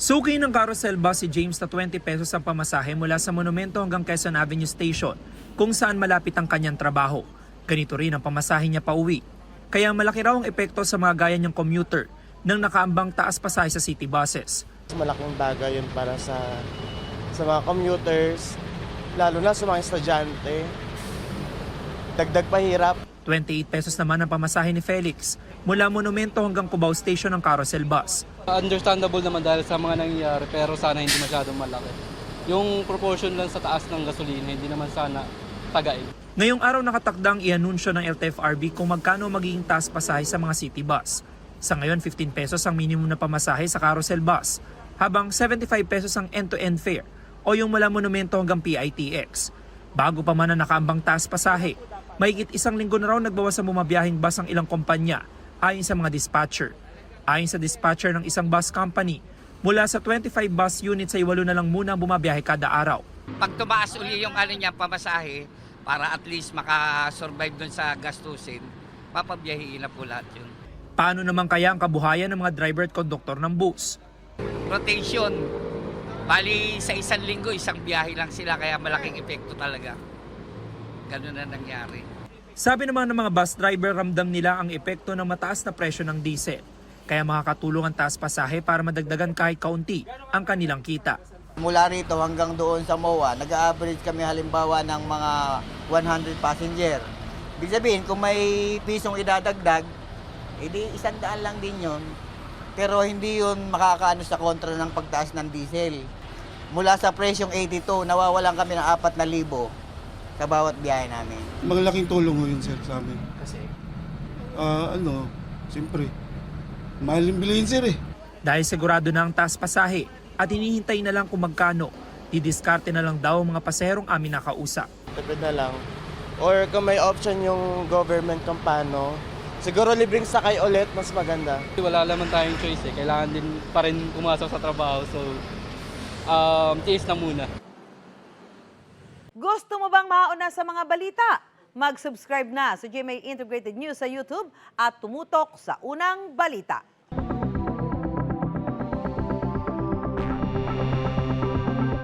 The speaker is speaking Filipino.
Suki ng carousel bus si James na 20 pesos ang pamasahe mula sa Monumento hanggang Quezon Avenue Station kung saan malapit ang kanyang trabaho. Ganito rin ang pamasahe niya pauwi. Kaya malaki raw ang epekto sa mga gaya niyang commuter nang nakaambang taas pasahe sa city buses. Malaking bagay yun para sa mga commuters, lalo na sa mga estudyante. Dagdag pahirap. 28 pesos naman ang pamasahe ni Felix mula Monumento hanggang Cubao Station ng carousel bus. Understandable naman dahil sa mga nangyayari pero sana hindi masyadong malaki. Yung proportion lang sa taas ng gasolina, hindi naman sana tagain. Ngayong araw nakatakdang i-anunsyo ng LTFRB kung magkano magiging taas pasahe sa mga city bus. Sa ngayon, 15 pesos ang minimum na pamasahe sa carousel bus, habang 75 pesos ang end-to-end fare o yung mula Monumento hanggang PITX. Bago pa man ang nakaambang taas pasahe, mahigit isang linggo na raw nagbawas ang bumabiyahing bus ang ilang kumpanya ayon sa mga dispatcher. Ayon sa dispatcher ng isang bus company, mula sa 25 bus units ay 8 na lang muna ang bumabiyahe kada araw. Pag tumaas uli yung niya pamasahe, para at least makasurvive dun sa gastusin, papabiyahiin na po lahat yun. Paano naman kaya ang kabuhayan ng mga driver at konduktor ng bus? Rotation. Bali sa isang linggo, isang biyahe lang sila kaya malaking epekto talaga. Ganun na nangyari. Sabi naman ng mga bus driver, ramdam nila ang epekto ng mataas na presyo ng diesel. Kaya makakatulong ang taas pasahe para madagdagan kahit kaunti ang kanilang kita. Mula rito hanggang doon sa MOA, nag-average kami halimbawa ng mga 100 passenger. Ibig sabihin, kung may pisong idadagdag, edi 100 lang din yun. Pero hindi yun makakaano sa kontra ng pagtaas ng diesel. Mula sa presyong 82, nawawalan kami ng 4,000 sa bawat biyahe namin. Malaking tulong yun, sir, sa amin. Kasi? Siyempre, mahal yung bilihin, sir, eh. Dahil sigurado na ang taas pasahe at hinihintay na lang kung magkano, didiskarte na lang daw ang mga pasaherong amin nakausap. Tipid na lang. Or kung may option yung government kung paano, siguro libreng sakay ulit, mas maganda. Wala naman tayong choice eh. Kailangan din pa rin pumasok sa trabaho. So, tiis na muna. Gusto mo bang mauna sa mga balita? Mag-subscribe na sa GMA Integrated News sa YouTube at tumutok sa unang balita.